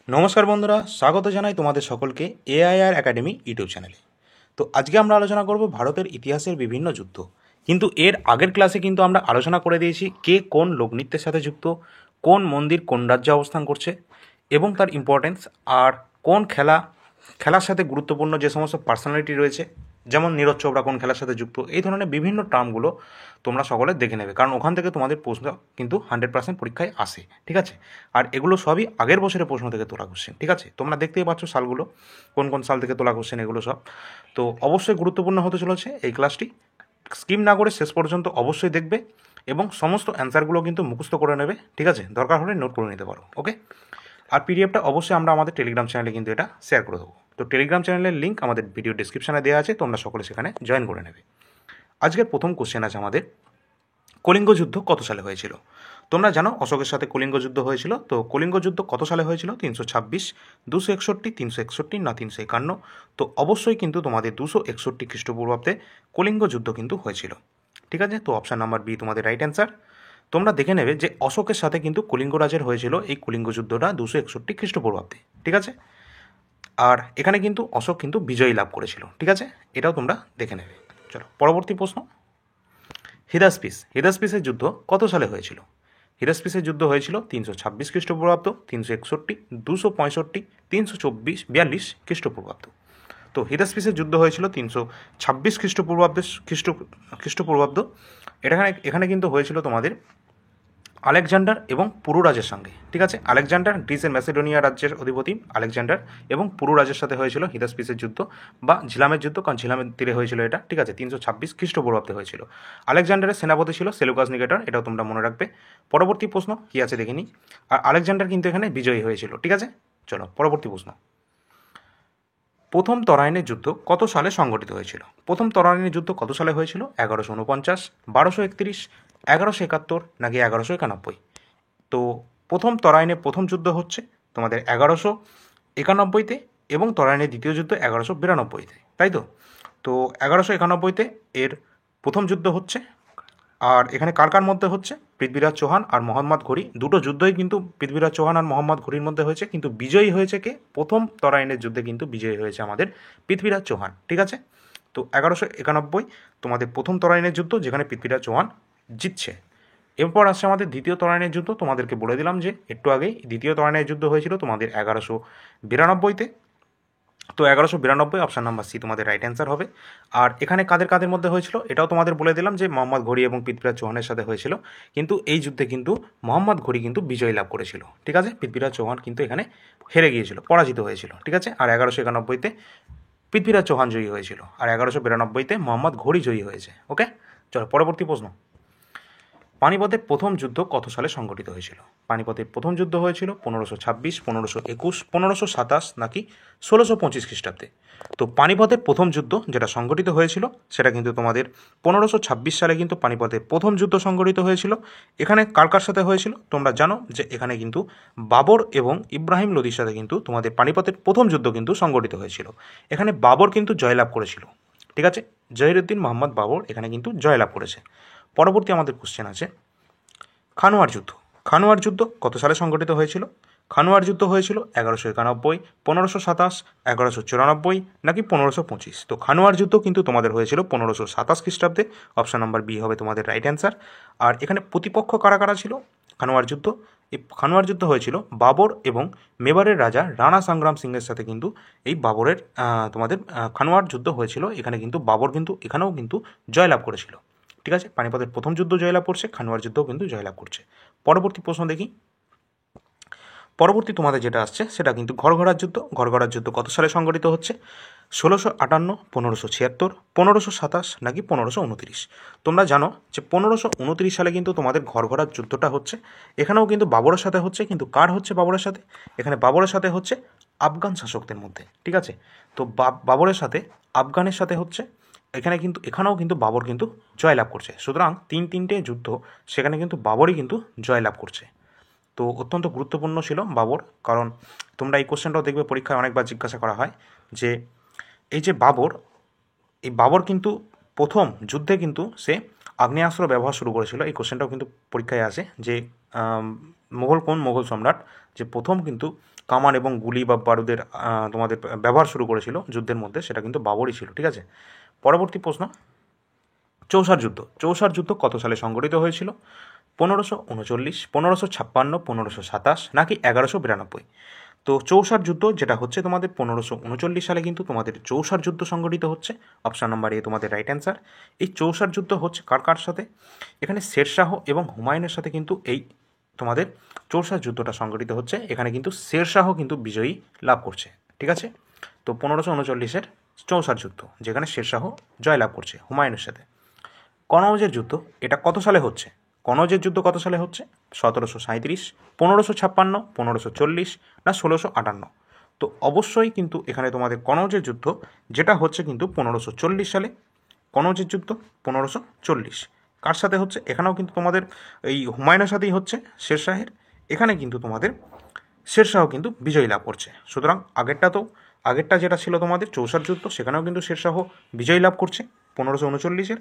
নমস্কার বন্ধুরা, স্বাগত জানাই তোমাদের সকলকে এআইআর একাডেমি ইউটিউব চ্যানেলে। তো আজকে আমরা আলোচনা করব ভারতের ইতিহাসের বিভিন্ন যুদ্ধ। কিন্তু এর আগের ক্লাসে কিন্তু আমরা আলোচনা করে দিয়েছি কে কোন লোকনৃত্যের সাথে যুক্ত, কোন মন্দির কোন রাজ্যে অবস্থান করছে এবং তার ইম্পর্টেন্স, আর কোন খেলার সাথে গুরুত্বপূর্ণ যে সমস্ত পার্সোনালিটি রয়েছে, যেমন নীরজ চোপড়া কোন খেলার সাথে যুক্ত, এই ধরনের বিভিন্ন টার্মগুলো তোমরা সকলে দেখে নেবে, কারণ ওখান থেকে তোমাদের প্রশ্ন কিন্তু 100% পরীক্ষায় আসে। ঠিক আছে, আর এগুলো সবই আগের বছরের প্রশ্ন থেকে তোলা কোশ্চেন। ঠিক আছে, তোমরা দেখতেই পাচ্ছ সালগুলো, কোন কোন সাল থেকে তোলা কোশ্চেন এগুলো সব। তো অবশ্যই গুরুত্বপূর্ণ হতে চলেছে এই ক্লাসটি। স্কিপ না করে শেষ পর্যন্ত অবশ্যই দেখবে এবং সমস্ত অ্যান্সারগুলো কিন্তু মুখস্থ করে নেবে। ঠিক আছে, দরকার হলে নোট করে নিতে পারো। ওকে, আর পিডিএফটা অবশ্যই আমরা আমাদের টেলিগ্রাম চ্যানেলে কিন্তু এটা শেয়ার করে দেবো। তো টেলিগ্রাম চ্যানেলের লিঙ্ক আমাদের ভিডিও ডিসক্রিপশানে দেওয়া আছে, তোমরা সকলে সেখানে জয়েন করে নেবে। আজকের প্রথম কোশ্চেন আছে আমাদের, কলিঙ্গ যুদ্ধ কত সালে হয়েছিল? তোমরা জানো অশোকের সাথে কলিঙ্গ যুদ্ধ হয়েছিল। তো কলিঙ্গ যুদ্ধ কত সালে হয়েছিল? 326, 261, 361 না 351? তো অবশ্যই কিন্তু তোমাদের 261 খ্রিস্টপূর্বাব্দে কলিঙ্গ যুদ্ধ কিন্তু হয়েছিল। ঠিক আছে, তো অপশান নাম্বার বি তোমাদের রাইট অ্যান্সার। তোমরা দেখে নেবে যে অশোকের সাথে কিন্তু কলিঙ্গ রাজের হয়েছিল এই কলিঙ্গ যুদ্ধটা 261 খ্রিস্টপূর্বাব্দে। ঠিক আছে, আর এখানে কিন্তু অশোক কিন্তু বিজয়ী লাভ করেছিল। ঠিক আছে, এটাও তোমরা দেখে নেবে। চলো পরবর্তী প্রশ্ন, হিদাসপিসের যুদ্ধ কত সালে হয়েছিল? হিদাসপিসের যুদ্ধ হয়েছিল 326 খ্রিস্টপূর্বাব্দ, 361, 265, 342 খ্রিস্টপূর্বাব্দ। তো হিদাসপিসের যুদ্ধ হয়েছিল 326 খ্রিস্টপূর্বাব্দ। এখানে কিন্তু হয়েছিল তোমাদের আলেকজান্ডার এবং পুরুরাজের সঙ্গে। ঠিক আছে, আলেকজান্ডার গ্রিসের ম্যাসেডোনিয়া রাজ্যের অধিপতি আলেকজান্ডার এবং পুরুরাজের সাথে হয়েছিল হিদাসপিসের যুদ্ধ বা ঝিলামের যুদ্ধ, কারণ ঝিলামের তীরে হয়েছিল এটা। ঠিক আছে, 326 খ্রিস্টপূর্বাব্দে হয়েছিল। আলেকজান্ডারের সেনাপতি ছিল সেলুকাস নিকেটর, এটাও তোমরা মনে রাখবে। পরবর্তী প্রশ্ন কী আছে দেখিনি। আর আলেকজান্ডার কিন্তু এখানে বিজয়ী হয়েছিল। ঠিক আছে, চলো পরবর্তী প্রশ্ন, প্রথম তরাইনের যুদ্ধ কত সালে সংগঠিত হয়েছিল? প্রথম তরাইনের যুদ্ধ কত সালে হয়েছিল? 1149, 1231, 1171 নাকি 1191? তো প্রথম তরাইনের প্রথম যুদ্ধ হচ্ছে তোমাদের 1191-তে এবং তরাইনের দ্বিতীয় যুদ্ধ 1192-তে, তাই তো? তো 1191-তে এর প্রথম যুদ্ধ হচ্ছে। আর এখানে কার কার মধ্যে হচ্ছে? পৃথ্বীরাজ চৌহান আর মোহাম্মদ ঘুরি, দুটো যুদ্ধই কিন্তু পৃথ্বীরাজ চৌহান আর মোহাম্মদ ঘুরির মধ্যে হয়েছে, কিন্তু বিজয়ী হয়েছে কে? প্রথম তরাইনের যুদ্ধে কিন্তু বিজয়ী হয়েছে আমাদের পৃথ্বীরাজ চৌহান। ঠিক আছে, তো 1191 তোমাদের প্রথম তরাইনের যুদ্ধ, যেখানে পৃথ্বীরাজ চৌহান জিতছে। এরপর আসছে আমাদের দ্বিতীয় তরাইনের যুদ্ধ। তোমাদেরকে বলে দিলাম যে একটু আগেই দ্বিতীয় তরাইনের যুদ্ধ হয়েছিল তোমাদের 1192-তে। তো 1192, অপশান নাম্বার সি তোমাদের রাইট অ্যান্সার হবে। আর এখানে কাদের কাদের মধ্যে হয়েছিল এটাও তোমাদের বলে দিলাম যে মোহাম্মদ ঘুরি এবং পৃথ্বীরাজ চৌহানের সাথে হয়েছিল, কিন্তু এই যুদ্ধে কিন্তু মোহাম্মদ ঘুরি কিন্তু বিজয় লাভ করেছিল। ঠিক আছে, পৃথ্বীরাজ চৌহান কিন্তু এখানে হেরে গিয়েছিল, পরাজিত হয়েছিল। ঠিক আছে, আর 1191-তে পৃথ্বীরাজ চৌহান জয়ী হয়েছিল, আর 1192-তে মোহাম্মদ ঘুরি জয়ী হয়েছে। ওকে, চলো পরবর্তী প্রশ্ন, পানিপথের প্রথম যুদ্ধ কত সালে সংঘটিত হয়েছিল? পানিপথের প্রথম যুদ্ধ হয়েছিল 1526, 1521, 1527 নাকি 1625 খ্রিস্টাব্দে? তো পানিপথের প্রথম যুদ্ধ যেটা সংঘটিত হয়েছিল সেটা কিন্তু তোমাদের 1526 সালে কিন্তু পানিপথের প্রথম যুদ্ধ সংঘটিত হয়েছিল। এখানে কার কার সাথে হয়েছিল? তোমরা জানো যে এখানে কিন্তু বাবর এবং ইব্রাহিম লোদির সাথে কিন্তু তোমাদের পানিপথের প্রথম যুদ্ধ কিন্তু সংঘটিত হয়েছিল। এখানে বাবর কিন্তু জয়লাভ করেছিল। ঠিক আছে, জহিরুদ্দিন মোহাম্মদ বাবর এখানে কিন্তু জয়লাভ করেছে। পরবর্তী আমাদের কোশ্চেন আছে, খানোয়ার যুদ্ধ। খানোয়ার যুদ্ধ কত সালে সংগঠিত হয়েছিল? খানোয়ার যুদ্ধ হয়েছিল 1191, 1527, 1194 নাকি 1525? তো খানোয়ার যুদ্ধ কিন্তু তোমাদের হয়েছিল 1527 খ্রিস্টাব্দে। অপশান নাম্বার বি হবে তোমাদের রাইট অ্যান্সার। আর এখানে প্রতিপক্ষ কারা কারা ছিল খানোয়ার যুদ্ধ? এই খানোয়ার যুদ্ধ হয়েছিল বাবর এবং মেবারের রাজা রাণা সংগ্রাম সিংয়ের সাথে কিন্তু এই বাবরের তোমাদের খানোয়ার যুদ্ধ হয়েছিল। এখানে কিন্তু বাবর কিন্তু এখানেও কিন্তু জয়লাভ করেছিল। ঠিক আছে, পানিপথের প্রথম যুদ্ধ জয়লাভ করছে, খানোয়ার যুদ্ধও কিন্তু জয়লাভ করছে। পরবর্তী প্রশ্ন দেখি, পরবর্তী তোমাদের যেটা আসছে সেটা কিন্তু ঘরঘরার যুদ্ধ। ঘরঘরার যুদ্ধ কত সালে সংগঠিত হচ্ছে? 1658, 1576, 1527 নাকি 1529? তোমরা জানো যে 1529 সালে কিন্তু তোমাদের ঘরঘরার যুদ্ধটা হচ্ছে। এখানেও কিন্তু বাবরের সাথে হচ্ছে, কিন্তু কার হচ্ছে বাবরের সাথে? এখানে বাবরের সাথে হচ্ছে আফগান শাসকদের মধ্যে। ঠিক আছে, তো বাবরের সাথে আফগানের সাথে হচ্ছে। এখানেও কিন্তু বাবর কিন্তু জয়লাভ করছে। সুতরাং তিনটে যুদ্ধ সেখানে কিন্তু বাবরই কিন্তু জয়লাভ করছে। তো অত্যন্ত গুরুত্বপূর্ণ ছিল বাবর, কারণ তোমরা এই কোশ্চেনটাও দেখবে পরীক্ষায় অনেকবার জিজ্ঞাসা করা হয় যে এই যে বাবর কিন্তু প্রথম যুদ্ধে কিন্তু সে আগ্নেয়াস্ত্র ব্যবহার শুরু করেছিল। এই কোশ্চেনটাও কিন্তু পরীক্ষায় আসে যে কোন মোগল সম্রাট যে প্রথম কিন্তু কামান এবং গুলি বা বারুদের তোমাদের ব্যবহার শুরু করেছিল যুদ্ধের মধ্যে, সেটা কিন্তু বাবরই ছিল। ঠিক আছে, পরবর্তী প্রশ্ন, চৌসার যুদ্ধ। চৌসার যুদ্ধ কত সালে সংঘটিত হয়েছিল? 1539, 1556, 1527 নাকি 1192? তো চৌসার যুদ্ধ যেটা হচ্ছে তোমাদের 1539 সালে কিন্তু তোমাদের চৌসার যুদ্ধ সংঘটিত হচ্ছে। অপশান নাম্বার এ তোমাদের রাইট অ্যান্সার। এই চৌসার যুদ্ধ হচ্ছে কার কার সাথে? এখানে শেরশাহ এবং হুমায়ুনের সাথে কিন্তু এই তোমাদের চৌসার যুদ্ধটা সংঘটিত হচ্ছে। এখানে কিন্তু শেরশাহ কিন্তু বিজয়ী লাভ করছে। ঠিক আছে, তো 1539-এর চৌসার যুদ্ধ, যেখানে শেরশাহ জয়লাভ করছে হুমায়ুনের সাথে। কনৌজের যুদ্ধ এটা কত সালে হচ্ছে? কনৌজের যুদ্ধ কত সালে হচ্ছে? 1737, 1556, 1540 না 1658? তো অবশ্যই কিন্তু এখানে তোমাদের কনৌজের যুদ্ধ যেটা হচ্ছে কিন্তু 1540 সালে। কনৌজের যুদ্ধ 1540 কার সাথে হচ্ছে? এখানেও কিন্তু তোমাদের এই হুমায়ুনের সাথেই হচ্ছে, শেরশাহের। এখানে কিন্তু তোমাদের শেরশাহ কিন্তু বিজয়ী লাভ করছে। সুতরাং আগেরটা যেটা ছিল তোমাদের চৌসার যুদ্ধ, সেখানেও কিন্তু শেরশাহ বিজয়ী লাভ করছে 1539-এর।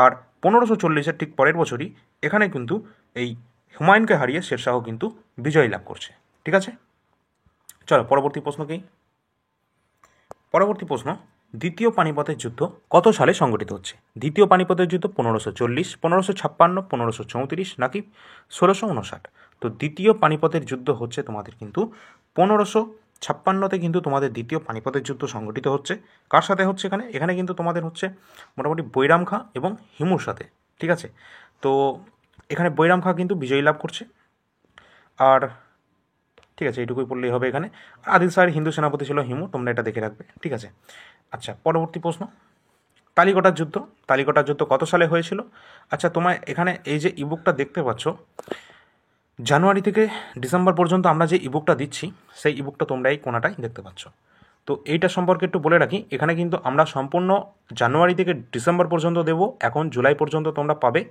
আর 1540-এর ঠিক পরের বছরই এখানে কিন্তু এই হুমায়ুনকে হারিয়ে শেরশাহ কিন্তু বিজয়ী লাভ করছে। ঠিক আছে, চলো পরবর্তী প্রশ্ন কি? পরবর্তী প্রশ্ন, দ্বিতীয় পানিপথের যুদ্ধ কত সালে সংঘটিত হচ্ছে? দ্বিতীয় পানিপথের যুদ্ধ 1540, 1556, 1534 নাকি 1659? তো দ্বিতীয় পানিপথের যুদ্ধ হচ্ছে তোমাদের কিন্তু 1556-তে কিন্তু তোমাদের দ্বিতীয় পানিপথের যুদ্ধ সংঘটিত হচ্ছে। কার সাথে হচ্ছে? এখানে কিন্তু তোমাদের হচ্ছে মোটামুটি বৈরাম খাঁ এবং হিমুর সাথে। ঠিক আছে, তো এখানে বৈরাম খাঁ কিন্তু বিজয়ী লাভ করছে। আর ঠিক আছে, এইটুকুই পড়লেই হবে। এখানে আদিল শাহের হিন্দু সেনাপতি ছিল হিমু, তোমরা এটা দেখে রাখবে। ঠিক আছে, আচ্ছা পরবর্তী প্রশ্ন, তালিকটার যুদ্ধ। তালিকটার যুদ্ধ কত সালে হয়েছিল? আচ্ছা, তোমার এখানে এই যে ইবুকটা দেখতে পাচ্ছ, জানুয়ারি থেকে ডিসেম্বর পর্যন্ত আমরা যে ইবুকটা দিচ্ছি, সেই ইবুকটা তোমরা এই কোনাটাই দেখতে পাচ্ছ। তো এইটা সম্পর্কে একটু বলে রাখি, এখানে কিন্তু আমরা সম্পূর্ণ জানুয়ারি থেকে ডিসেম্বর পর্যন্ত দেব। এখন জুলাই পর্যন্ত তোমরা পাবে,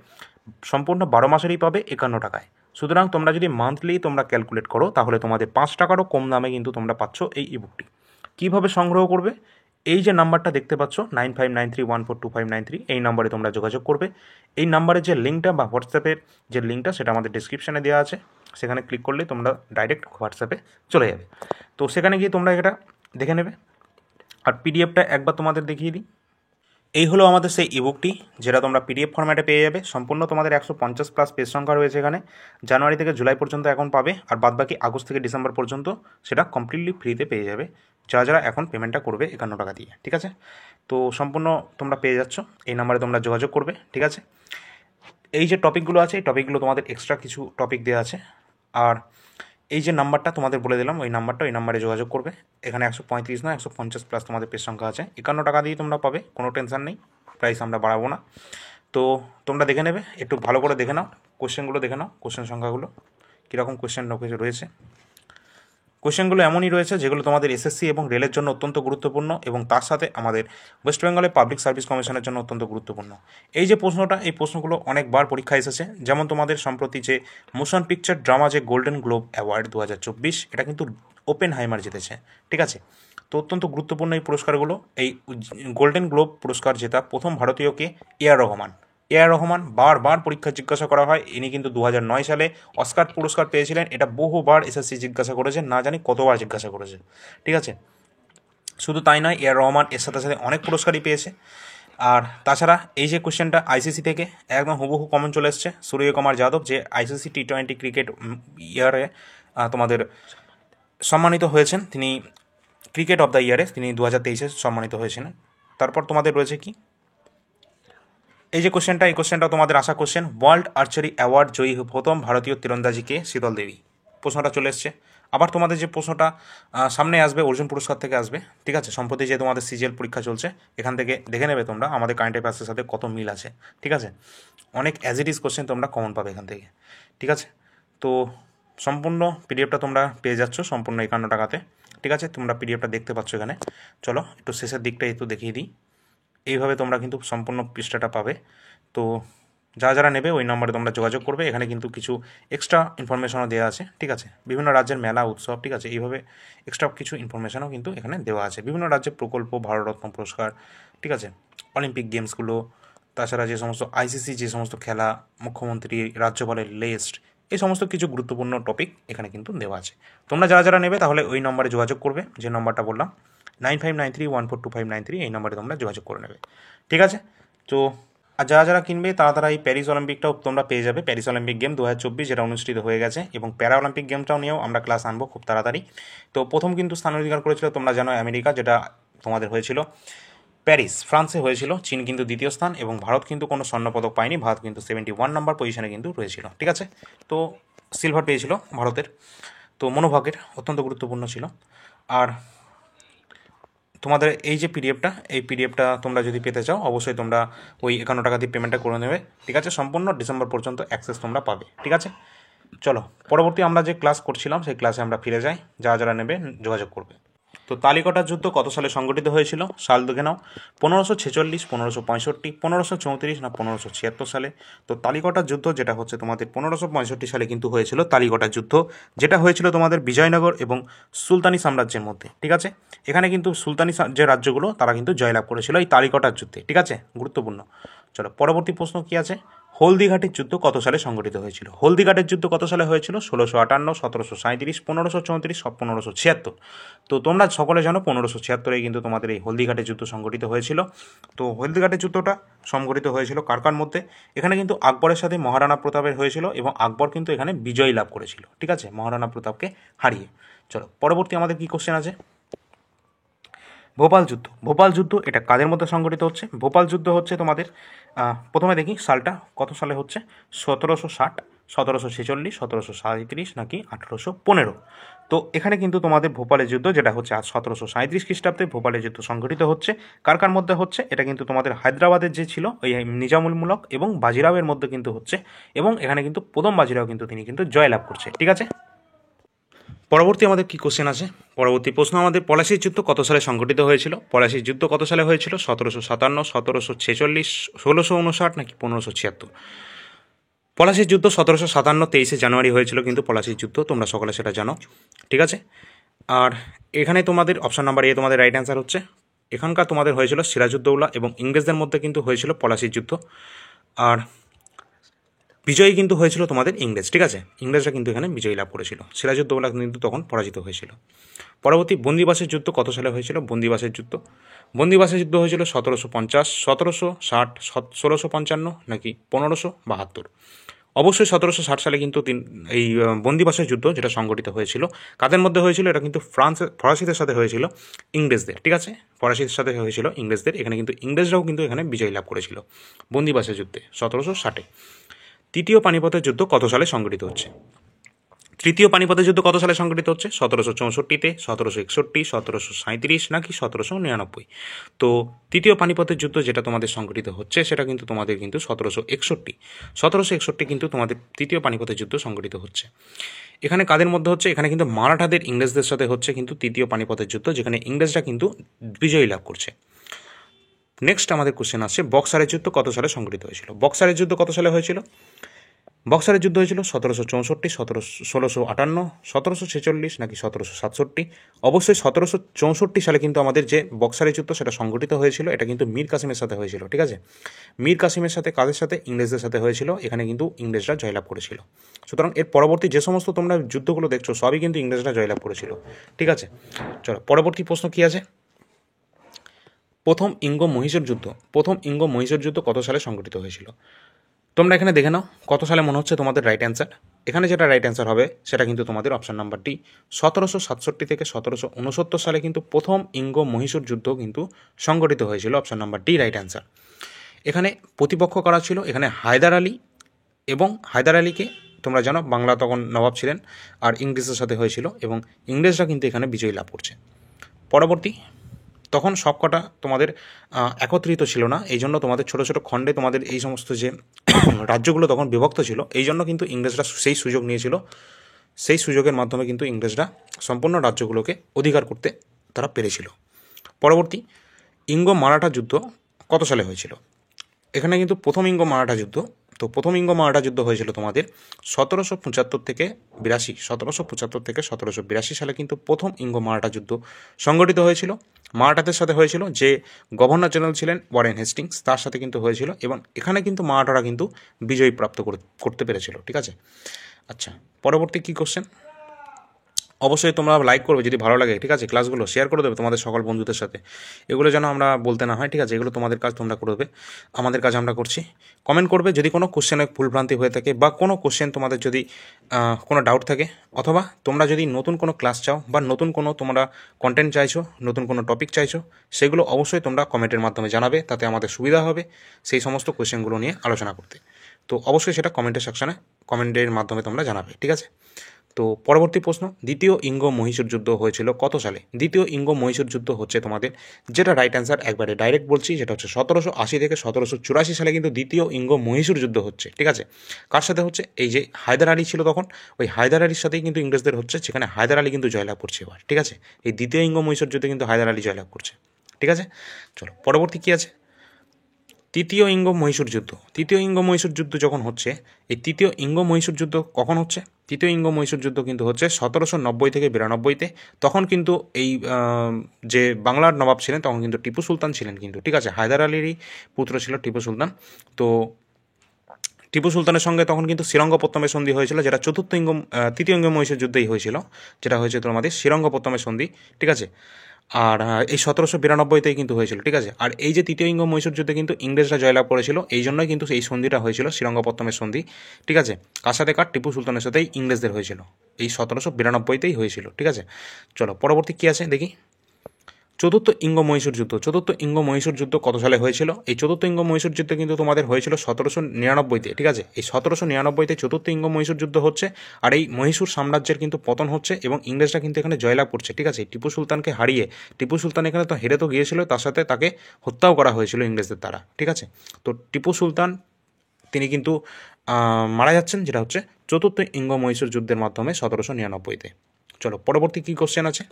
সম্পূর্ণ 12 মাসেরই পাবে 51 টাকায়। সুতরাং তোমরা যদি মান্থলি তোমরা ক্যালকুলেট করো, তাহলে তোমাদের 5 টাকারও কম দামে কিন্তু তোমরা পাচ্ছ এই ইবুকটি। কীভাবে সংগ্রহ করবে? এই যে নাম্বারটা দেখতে পাচ্ছ 9593142593, এই নাম্বারে তোমরা যোগাযোগ করবে। এই নাম্বারে যে লিঙ্কটা বা হোয়াটসঅ্যাপের যে লিঙ্কটা, সেটা আমাদের ডিসক্রিপশানে দেওয়া আছে। সেখানে ক্লিক করলেই তোমরা ডাইরেক্ট হোয়াটসঅ্যাপে চলে যাবে। তো সেখানে গিয়ে তোমরা এটা দেখে নেবে। আর পিডিএফটা একবার তোমাদের দেখিয়ে দিই। এই হলো আমাদের সেই ইবুকটি, যেটা তোমরা পিডিএফ ফরম্যাটে পেয়ে যাবে। সম্পূর্ণ তোমাদের 150+ পেজ সংখ্যা রয়েছে এখানে। জানুয়ারি থেকে জুলাই পর্যন্ত এখন পাবে, আর বাদবাকি আগস্ট থেকে ডিসেম্বর পর্যন্ত সেটা কমপ্লিটলি ফ্রিতে পেয়ে যাবে, যারা এখন পেমেন্টটা করবে 51 টাকা দিয়ে। ঠিক আছে, তো সম্পূর্ণ তোমরা পেয়ে যাচ্ছ। এই নাম্বারে তোমরা যোগাযোগ করবে। ঠিক আছে, এই যে টপিকগুলো আছে, এই টপিকগুলো তোমাদের এক্সট্রা কিছু টপিক দেওয়া আছে। আর এই যে নাম্বারটা তোমাদের বলে দিলাম, ওই নাম্বারে যোগাযোগ করবে। এখানে 135 না 150+ তোমাদের পেজ সংখ্যা আছে। 51 টাকা দিয়ে তোমরা পাবে, কোনো টেনশন নেই, প্রাইস আমরা বাড়াবো না। তো তোমরা দেখে নেবে, একটু ভালো করে দেখে নাও, কোশ্চেনগুলো দেখে নাও, কোশ্চেন সংখ্যাগুলো কীরকম কোশ্চেন রয়েছে। কোশ্চেনগুলো এমনই রয়েছে যেগুলো তোমাদের এসএসসি এবং রেলের জন্য অত্যন্ত গুরুত্বপূর্ণ, এবং তার সাথে আমাদের ওয়েস্ট বেঙ্গলের পাবলিক সার্ভিস কমিশনের জন্য অত্যন্ত গুরুত্বপূর্ণ। এই যে প্রশ্নটা, এই প্রশ্নগুলো অনেকবার পরীক্ষা এসেছে। যেমন তোমাদের সম্প্রতি যে মোশন পিকচার ড্রামা যে গোল্ডেন গ্লোব অ্যাওয়ার্ড 2024, এটা কিন্তু ওপেনহাইমার জিতেছে। ঠিক আছে, তো অত্যন্ত গুরুত্বপূর্ণ এই পুরস্কারগুলো। এই গোল্ডেন গ্লোব পুরস্কার জেতা প্রথম ভারতীয়কে এআর রহমান। বারবার পরীক্ষা জিজ্ঞাসা করা হয়, ইনি কিন্তু 2009 সালে অস্কার পুরস্কার পেয়েছিলেন। এটা বহুবার এসএসসি জিজ্ঞাসা করেছে, না জানি কতবার জিজ্ঞাসা করেছে। ঠিক আছে, শুধু তাই নয়, এআর রহমান এর সাথে সাথে অনেক পুরস্কারই পেয়েছে। আর তাছাড়া এই যে কোশ্চেনটা আইসিসি থেকে একদম হুবহু কমন চলে এসছে, সূর্যকুমার যাদব যে আইসিসি T20 ক্রিকেট ইয়ারে তোমাদের সম্মানিত হয়েছেন, তিনি ক্রিকেট অফ দ্য ইয়ারে তিনি 2023-এ সম্মানিত হয়েছিলেন। তারপর তোমাদের রয়েছে কি এই যে কোশ্চেনটা, এই কোশ্চেনটা তোমাদের আসা কোশ্চেন, ওয়ার্ল্ড আর্চারি অ্যাওয়ার্ড জয়ী প্রথম ভারতীয় তীরন্দাজিকে শীতল দেবী। প্রশ্নটা চলে এসছে। আবার তোমাদের যে প্রশ্নটা সামনে আসবে, অর্জুন পুরস্কার থেকে আসবে। ঠিক আছে, সম্প্রতি যে তোমাদের সিজিএল পরীক্ষা চলছে, এখান থেকে দেখে নেবে তোমরা আমাদের কারেন্ট অ্যাফেয়ার্সের সাথে কত মিল আছে। ঠিক আছে, অনেক অ্যাজ ইট ইজ কোশ্চেন তোমরা কমন পাবে এখান থেকে। ঠিক আছে, তো সম্পূর্ণ পিডিএফটা তোমরা পেয়ে যাচ্ছ সম্পূর্ণ 51 টাকাতে। ঠিক আছে, তোমরা পিডিএফটা দেখতে পাচ্ছ এখানে। চলো একটু শেষের দিকটা একটু দেখিয়ে দিই। এইভাবে তোমরা কিন্তু সম্পূর্ণ পৃষ্ঠাটা পাবে। তো যারা নেবে ওই নম্বরে তোমরা যোগাযোগ করবে। এখানে কিন্তু কিছু এক্সট্রা ইনফরমেশনও দেওয়া আছে। ঠিক আছে, বিভিন্ন রাজ্যের মেলা উৎসব, ঠিক আছে, এইভাবে এক্সট্রা কিছু ইনফরমেশনও কিন্তু এখানে দেওয়া আছে। বিভিন্ন রাজ্যের প্রকল্প, ভারতরত্ন পুরস্কার, ঠিক আছে, অলিম্পিক গেমসগুলো, তাছাড়া যে সমস্ত আইসিসি যে সমস্ত খেলা, মুখ্যমন্ত্রী, রাজ্যপালের লিস্ট, এই সমস্ত কিছু গুরুত্বপূর্ণ টপিক এখানে কিন্তু দেওয়া আছে। তোমরা যারা যারা নেবে তাহলে ওই নম্বরে যোগাযোগ করবে, যে নম্বরটা বললাম 9593142593, এই নম্বরে তোমরা যোগাযোগ করে নেবে। ঠিক আছে, তো আর যারা যারা কিনবে তারা এই প্যারিস অলিম্পিকটাও তোমরা পেয়ে যাবে। প্যারিস অলিম্পিক গেম 2024 যেটা অনুষ্ঠিত হয়ে গেছে, এবং প্যারা অলিম্পিক গেমটাও নিয়েও আমরা ক্লাস আনবো খুব তাড়াতাড়ি। তো প্রথম কিন্তু স্থান অধিকার করেছিল তোমরা জানো আমেরিকা, যেটা তোমাদের হয়েছিল প্যারিস ফ্রান্সে হয়েছিল। চীন কিন্তু দ্বিতীয় স্থান, এবং ভারত কিন্তু কোনো স্বর্ণপদক পায়নি। ভারত কিন্তু 71 নাম্বার পজিশনে কিন্তু রয়েছিল। ঠিক আছে, তো সিলভার পেয়েছিল ভারতের। তো মনোভাগের অত্যন্ত গুরুত্বপূর্ণ ছিল। আর তোমাদের এই যে পিডিএফটা তোমরা যদি পেতে চাও অবশ্যই তোমরা ওই 51 টাকা দিয়ে পেমেন্টটা করে নেবে। ঠিক আছে, সম্পূর্ণ ডিসেম্বর পর্যন্ত অ্যাক্সেস তোমরা পাবে। ঠিক আছে, চলো পরবর্তী আমরা যে ক্লাস করছিলাম সেই ক্লাসে আমরা ফিরে যাই। যারা যারা নেবে যোগাযোগ করবে। তো তালিকটার যুদ্ধ কত সালে সংগঠিত হয়েছিল সাল দেখে নাও। 1546, 1565, 1534 না 1576 সালে। তো তালিকটার যুদ্ধ যেটা হচ্ছে তোমাদের 1565 সালে কিন্তু হয়েছিল তালিকটার যুদ্ধ, যেটা হয়েছিল তোমাদের বিজয়নগর এবং সুলতানি সাম্রাজ্যের মধ্যে। ঠিক আছে, এখানে কিন্তু সুলতানি যে রাজ্যগুলো তারা কিন্তু জয়লাভ করেছিল এই তালিকটার যুদ্ধে। ঠিক আছে, গুরুত্বপূর্ণ। চলো পরবর্তী প্রশ্ন কি আছে, হলদিঘাটের যুদ্ধ কত সালে সংগঠিত হয়েছিল? হলদিঘাটের যুদ্ধ কত সালে হয়েছিল? 1658, 1737, 1534, 1576। তো তোমরা সকলে জানো 1576 কিন্তু তোমাদের এই হলদিঘাটের যুদ্ধ সংগঠিত হয়েছিল। তো হলদিঘাটের যুদ্ধটা সংগঠিত হয়েছিল কার কার মধ্যে? এখানে কিন্তু আকবরের সাথে মহারানা প্রতাপের হয়েছিল, এবং আকবর কিন্তু এখানে বিজয় লাভ করেছিল। ঠিক আছে, মহারানা প্রতাপকে হারিয়ে। চলো পরবর্তী আমাদের কি কোশ্চেন আছে, ভোপাল যুদ্ধ। ভোপাল যুদ্ধ এটা কাদের মধ্যে সংগঠিত হচ্ছে? ভোপাল যুদ্ধ হচ্ছে তোমাদের প্রথমে দেখি সালটা কত সালে হচ্ছে। 1760, 1746, 1737 নাকি 1815। তো এখানে কিন্তু তোমাদের ভোপালের যুদ্ধ যেটা হচ্ছে আজ 1737 খ্রিস্টাব্দে ভোপালের যুদ্ধ সংগঠিত হচ্ছে। কার কার মধ্যে হচ্ছে? এটা কিন্তু তোমাদের হায়দ্রাবাদের যে ছিল ওই নিজামুল মুলক এবং বাজিরাওয়ের মধ্যে কিন্তু হচ্ছে, এবং এখানে কিন্তু প্রথম বাজিরাও কিন্তু তিনি কিন্তু জয়লাভ করছে। ঠিক আছে, পরবর্তী আমাদের কি কোশ্চেন আছে, পরবর্তী প্রশ্ন আমাদের পলাশির যুদ্ধ কত সালে সংগঠিত হয়েছিল? পলাশির যুদ্ধ কত সালে হয়েছিল? 1757, 1746, 1659 নাকি 1576? পলাশির যুদ্ধ 1757, 23শে জানুয়ারি হয়েছিল কিন্তু পলাশির যুদ্ধ, তোমরা সকলে সেটা জানো। ঠিক আছে, আর এখানে তোমাদের অপশান নাম্বার এ তোমাদের রাইট অ্যান্সার হচ্ছে। এখানকার তোমাদের হয়েছিল সিরাজউদ্দৌলা এবং ইংরেজদের মধ্যে কিন্তু হয়েছিল পলাশির যুদ্ধ, আর বিজয়ী কিন্তু হয়েছিল তোমাদের ইংরেজ। ঠিক আছে, ইংরেজরা কিন্তু এখানে বিজয়ী লাভ করেছিল, সিরাজউদ্দৌলা কিন্তু তখন পরাজিত হয়েছিল। পরবর্তী বন্দিবাসের যুদ্ধ কত সালে হয়েছিল? বন্দিবাসের যুদ্ধ হয়েছিল 1750, 1760, 1655 নাকি 1572? অবশ্যই 1760 সালে কিন্তু এই বন্দিবাসের যুদ্ধ যেটা সংগঠিত হয়েছিল কাদের মধ্যে হয়েছিল? এটা কিন্তু ফরাসিদের সাথে হয়েছিল ইংরেজদের। ঠিক আছে, ফরাসিদের সাথে হয়েছিল ইংরেজদের। এখানে কিন্তু ইংরেজরাও কিন্তু এখানে বিজয় লাভ করেছিল বন্দিবাসের যুদ্ধে 1760-এ। তৃতীয় পানিপথের যুদ্ধ কত সালে সংগঠিত হচ্ছে? তৃতীয় পানিপথের যুদ্ধ কত সালে সংগঠিত হচ্ছে? 1764-তে, 1761, 1737 নাকি 1799? তো তৃতীয় পানিপথের যুদ্ধ যেটা তোমাদের সংগঠিত হচ্ছে সেটা কিন্তু তোমাদের কিন্তু 1761 কিন্তু তোমাদের তৃতীয় পানিপথের যুদ্ধ সংগঠিত হচ্ছে। এখানে কাদের মধ্যে হচ্ছে? এখানে কিন্তু মারাঠাদের ইংরেজদের সাথে হচ্ছে কিন্তু তৃতীয় পানিপথের যুদ্ধ, যেখানে ইংরেজরা কিন্তু বিজয়ী লাভ করছে। নেক্সট আমাদের কোশ্চেন আসছে, বক্সারের যুদ্ধ কত সালে সংগঠিত হয়েছিল? বক্সারের যুদ্ধ কত সালে হয়েছিল? বক্সারের যুদ্ধ হয়েছিল 1764, 1658, 1746 নাকি 1767? অবশ্যই 1764 সালে কিন্তু আমাদের যে বক্সারের যুদ্ধ সেটা সংগঠিত হয়েছিল, এটা কিন্তু মীর কাসিমের সাথে হয়েছিল। ঠিক আছে, মীর কাসিমের সাথে কাদের সাথে? ইংরেজদের সাথে হয়েছিল। এখানে কিন্তু ইংরেজরা জয়লাভ করেছিল। সুতরাং এর পরবর্তী যে সমস্ত তোমরা যুদ্ধগুলো দেখছো সবই কিন্তু ইংরেজরা জয়লাভ করেছিল। ঠিক আছে, চলো পরবর্তী প্রশ্ন কি আছে, প্রথম ইঙ্গ মহীশূর যুদ্ধ কত সালে সংগঠিত হয়েছিল? তোমরা এখানে দেখে নাও কত সালে মনে হচ্ছে তোমাদের রাইট অ্যান্সার। এখানে যেটা রাইট অ্যান্সার হবে সেটা কিন্তু তোমাদের অপশান নাম্বারটি 1767 থেকে 1769 সালে কিন্তু প্রথম ইঙ্গ মহীশূর যুদ্ধ কিন্তু সংগঠিত হয়েছিল। Option number D right answer. এখানে প্রতিপক্ষ করা ছিল এখানে হায়দার আলী, এবং হায়দার আলীকে তোমরা জানো বাংলা তখন নবাব ছিলেন, আর ইংরেজদের সাথে হয়েছিল, এবং ইংরেজরা কিন্তু এখানে বিজয়ী লাভ করছে। পরবর্তী তখন সবকটা তোমাদের একত্রিত ছিল না, এই জন্য তোমাদের ছোটো ছোটো খণ্ডে তোমাদের এই সমস্ত যে রাজ্যগুলো তখন বিভক্ত ছিল, এই জন্য কিন্তু ইংরেজরা সেই সুযোগ নিয়েছিল। সেই সুযোগের মাধ্যমে কিন্তু ইংরেজরা সম্পূর্ণ রাজ্যগুলোকে অধিকার করতে তারা পেরেছিল। পরবর্তী ইঙ্গ মারাঠা যুদ্ধ কত সালে হয়েছিল? এখানে কিন্তু প্রথম ইঙ্গ মারাঠা যুদ্ধ, তো প্রথম ইঙ্গ মারাঠা যুদ্ধ হয়েছিল তোমাদের 1775 থেকে 82, 1775 থেকে 1782 সালে কিন্তু প্রথম ইঙ্গ মারাঠা যুদ্ধ সংগঠিত হয়েছিল। মারাঠাদের সাথে হয়েছিল, যে গভর্নর জেনারেল ছিলেন ওয়ারেন হেস্টিংস, তার সাথে কিন্তু হয়েছিল, এবং এখানে কিন্তু মারাঠারা কিন্তু বিজয়ী প্রাপ্ত করতে পেরেছিল। ঠিক আছে, আচ্ছা, পরবর্তী কী কোশ্চেন? অবশ্যই তোমরা লাইক করবে যদি ভালো লাগে, ঠিক আছে? ক্লাসগুলো শেয়ার করে দেবে তোমাদের সকল বন্ধুদের সাথে। এগুলো যেন আমরা বলতে না হয়, ঠিক আছে? এগুলো তোমাদের কাজ, তোমরা করে দেবে, আমাদের কাজ আমরা করছি। কমেন্ট করবে যদি কোনো কোশ্চেনে ভুলভ্রান্তি হয়ে থাকে, বা কোনো কোশ্চেন তোমাদের যদি কোনো ডাউট থাকে, অথবা তোমরা যদি নতুন কোনো ক্লাস চাও, বা নতুন কোনো তোমরা কন্টেন্ট চাইছো, নতুন কোনো টপিক চাইছো, সেগুলো অবশ্যই তোমরা কমেন্টের মাধ্যমে জানাবে, তাতে আমাদের সুবিধা হবে সেই সমস্ত কোশ্চেনগুলো নিয়ে আলোচনা করতে। তো অবশ্যই সেটা কমেন্টের সেকশানে, কমেন্টের মাধ্যমে তোমরা জানাবে, ঠিক আছে? তো পরবর্তী প্রশ্ন, দ্বিতীয় ইঙ্গ মহীশূর যুদ্ধ হয়েছিল কত সালে? দ্বিতীয় ইঙ্গ মহীশূর যুদ্ধ হচ্ছে তোমাদের, যেটা রাইট অ্যান্সার একবারে ডাইরেক্ট বলছি, সেটা হচ্ছে 1780 থেকে 1784 সালে কিন্তু দ্বিতীয় ইঙ্গ মহীশূর যুদ্ধ হচ্ছে, ঠিক আছে? কার সাথে হচ্ছে? এই যে হায়দার আলী ছিল তখন, ওই হায়দার আলীর সাথেই কিন্তু ইংরেজদের হচ্ছে, সেখানে হায়দার আলী কিন্তু জয়লাভ করছে এবার, ঠিক আছে? এই দ্বিতীয় ইঙ্গ মহীশূর যুদ্ধে কিন্তু হায়দার আলী জয়লাভ করছে, ঠিক আছে? চলো পরবর্তী কী আছে? তৃতীয় ইঙ্গ মহীশূর যুদ্ধ। তৃতীয় ইঙ্গ মহীশূর যুদ্ধ যখন হচ্ছে, এই তৃতীয় ইঙ্গ মহীশূর যুদ্ধ কখন হচ্ছে? তৃতীয় ইঙ্গ মহীশূর যুদ্ধ কিন্তু হচ্ছে 1790 থেকে 92-তে। তখন কিন্তু এই যে বাংলার নবাব ছিলেন তখন কিন্তু টিপু সুলতান ছিলেন কিন্তু, ঠিক আছে? হায়দার আলীরই পুত্র ছিল টিপু সুলতান। তো টিপু সুলতানের সঙ্গে তখন কিন্তু শ্রীরঙ্গপত্তমের সন্ধি হয়েছিল, যেটা তৃতীয় ইঙ্গ মহীশূর যুদ্ধেই হয়েছিল, যেটা হয়েছে তোমাদের শ্রীরঙ্গপত্তমের সন্ধি, ঠিক আছে? আর এই 1792-তেই কিন্তু হয়েছিল, ঠিক আছে? আর এই যে তৃতীয় ইঙ্গ মহীশূর যুদ্ধে কিন্তু ইংরেজরা জয়লাভ করেছিল, এই জন্যই কিন্তু এই সন্ধিটা হয়েছিল, শ্রীরঙ্গপত্তমের সন্ধি, ঠিক আছে? কার সাথে? কার? টিপু সুলতানের সাথেই ইংরেজদের হয়েছিল, এই 1792-তেই হয়েছিল, ঠিক আছে? চলো পরবর্তী কী আছে দেখি। চতুর্থ ইঙ্গ মহীশূর যুদ্ধ। চতুর্থ ইঙ্গ মহীশূর যুদ্ধ কত সালে হয়েছিল? এই চতুর্থ ইঙ্গ মহীশূর যুদ্ধ কিন্তু তোমাদের হয়েছিল 1799-তে, ঠিক আছে? এই 1799-তে চতুর্থ ইঙ্গ মহীশূর যুদ্ধ হচ্ছে, আর এই মহীশূর সাম্রাজ্যের কিন্তু পতন হচ্ছে, এবং ইংরেজরা কিন্তু এখানে জয়লাভ করছে, ঠিক আছে? টিপু সুলতানকে হারিয়ে, টিপু সুলতান এখানে তো হেরে তো গিয়েছিল, তার সাথে তাকে হত্যাও করা হয়েছিল ইংরেজদের দ্বারা, ঠিক আছে? তো টিপু সুলতান তিনি কিন্তু মারা যাচ্ছেন, যেটা হচ্ছে চতুর্থ ইঙ্গ মহীশূর যুদ্ধের মাধ্যমে 1799-তে। চলো পরবর্তী কী কোশ্চেন আছে?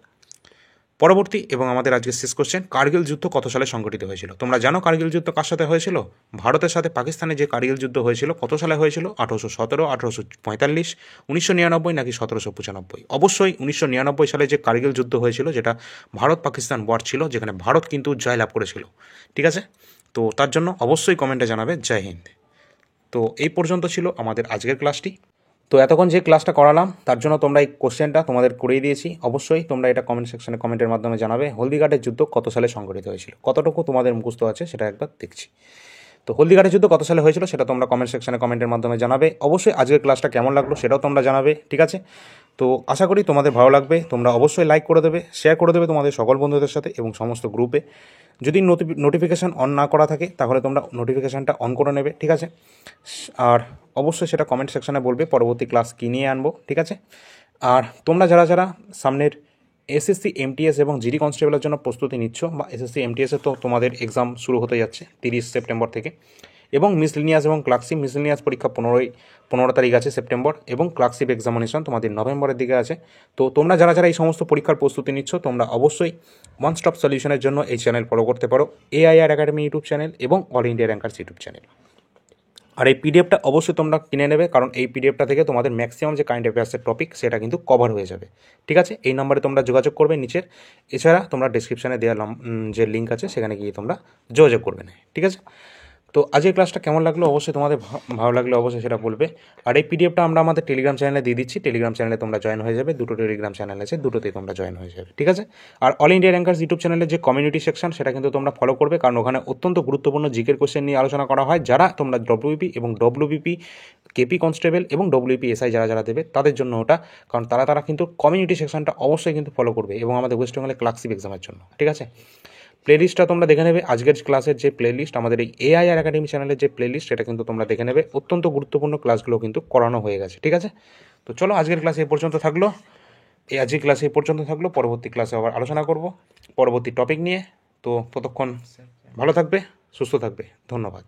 পরবর্তী এবং আমাদের আজকে শেষ কোশ্চেন, কার্গিল যুদ্ধ কত সালে সংঘটিত হয়েছিল? তোমরা জানো কার্গিল যুদ্ধ কার সাথে হয়েছিল? ভারতের সাথে পাকিস্তানের যে কার্গিল যুদ্ধ হয়েছিল কত সালে হয়েছিল? 1817, 1845, 1999 নাকি 1795? অবশ্যই 1999 সালে যে কার্গিল যুদ্ধ হয়েছিল, যেটা ভারত পাকিস্তান ওয়ার ছিল, যেখানে ভারত কিন্তু জয়লাভ করেছিল, ঠিক আছে? তো তার জন্য অবশ্যই কমেন্টে জানাবে জয় হিন্দ। তো এই পর্যন্ত ছিল আমাদের আজকের ক্লাসটি। তো এতক্ষণ যে ক্লাসটা করালাম তার জন্য তোমরা এই কোশ্চেনটা তোমাদের করেই দিয়েছি, অবশ্যই তোমরা এটা কমেন্ট সেকশনে কমেন্টের মাধ্যমে জানাবে হলদিঘাটের যুদ্ধ কত সালে সংঘটিত হয়েছিল, কতটুকু তোমাদের মুখস্থ আছে সেটা একবার দেখছি। তো হলদিঘাটের যুদ্ধ কত সালে হয়েছিল সেটা তোমরা কমেন্ট সেকশনে কমেন্টের মাধ্যমে জানাবে। অবশ্যই আজকের ক্লাসটা কেমন লাগলো সেটাও তোমরা জানাবে, ঠিক আছে? তো আশা করি তোমাদের ভালো লাগবে। তোমরা অবশ্যই লাইক করে দেবে, শেয়ার করে দেবে তোমাদের সকল বন্ধুদের সাথে এবং সমস্ত গ্রুপে। যদি নোটিফিকেশান অন না করা থাকে তাহলে তোমরা নোটিফিকেশানটা অন করে নেবে, ঠিক আছে? আর অবশ্যই সেটা কমেন্ট সেকশানে বলবে পরবর্তী ক্লাস কী নিয়ে আনবো, ঠিক আছে? আর তোমরা যারা যারা সামনের এসএসসি এমটিএস এবং জিডি কনস্টেবলের জন্য প্রস্তুতি নিচ্ছ, বা এসএসসি এমটিএসে তো তোমাদের এক্সাম শুরু হতে যাচ্ছে 30 সেপ্টেম্বর থেকে, এবং মিসলিনিয়াস এবং ক্লার্কশিপ, মিসলিনিয়াস পরীক্ষা 15 তারিখ আছে সেপ্টেম্বর, এবং ক্লার্কশিপ এক্সামিনেশন তোমাদের নভেম্বরের দিকে আছে। তো তোমরা যারা যারা এই সমস্ত পরীক্ষার প্রস্তুতি নিচ্ছ, তোমরা অবশ্যই ওয়ান স্টপ সলিউশনের জন্য এই চ্যানেল ফলো করতে পারো, AIR একাডেমি ইউটিউব চ্যানেল এবং all India rankers YouTube channel. আর এই পিডিএফটা অবশ্যই তোমরা কিনে নেবে, কারণ এই পিডিএফটা থেকে তোমাদের ম্যাক্সিমাম যে কারেন্ট অ্যাফেয়ার্সের টপিক সেটা কিন্তু কভার হয়ে যাবে, ঠিক আছে? এই নম্বরে তোমরা যোগাযোগ করবে নিচের, এছাড়া তোমরা ডিসক্রিপশানে দেওয়া যে লিঙ্ক আছে সেখানে গিয়ে তোমরা যোগাযোগ করবে না, ঠিক আছে? তো আজকের ক্লাসটা কেমন লাগলো অবশ্যই তোমাদের ভালো লাগলে অবশ্যই সেটা বলবে। আর এই পিডিএফটা আমরা আমাদের টেলিগ্রাম চ্যানেলে দিয়ে দিচ্ছি, টেলিগ্রাম চ্যানেলে তোমরা জয়েন হয়ে যাবে, দুটো টেলিগ্রাম চ্যানেল আছে, দুটোতেই তোমরা জয়েন হয়ে যাবে, ঠিক আছে? আর অল ইন্ডিয়া র্যাঙ্কার্স ইউটিউব চ্যানেলের যে কমিউনিটি সেকশন সেটা কিন্তু তোমরা ফলো করবে, কারণ ওখানে অত্যন্ত গুরুত্বপূর্ণ জিকের কোশ্চেন নিয়ে আলোচনা করা হয়, যারা তোমরা ডব্লিউপি এবং ডব্লিউবিপি কেপি কনস্টেবল এবং ডব্লিউপি এসআই যারা যারা দেবে তাদের জন্য ওটা, কারণ তারা কিন্তু কমিউনিটি সেকশনটা অবশ্যই কিন্তু ফলো করবে, এবং আমাদের ওয়েস্ট বেঙ্গলের ক্লার্কশিপ এক্সামের জন্য, ঠিক আছে? প্লেলিস্টটা তোমরা দেখে নেবে, আজকের ক্লাসের যে প্লেলিস্ট, আমাদের এই AIR একাডেমি চ্যানেলের যে প্লেলিস্ট সেটা কিন্তু তোমরা দেখে নেবে, অত্যন্ত গুরুত্বপূর্ণ ক্লাসগুলো কিন্তু করানো হয়ে গেছে, ঠিক আছে? তো চলো আজকের ক্লাসে এই পর্যন্ত থাকলো, আজকের ক্লাসে এই পর্যন্ত থাকলো, পরবর্তী ক্লাসে আবার আলোচনা করব পরবর্তী টপিক নিয়ে। তো ততক্ষণ ভালো থাকবে, সুস্থ থাকবে, ধন্যবাদ।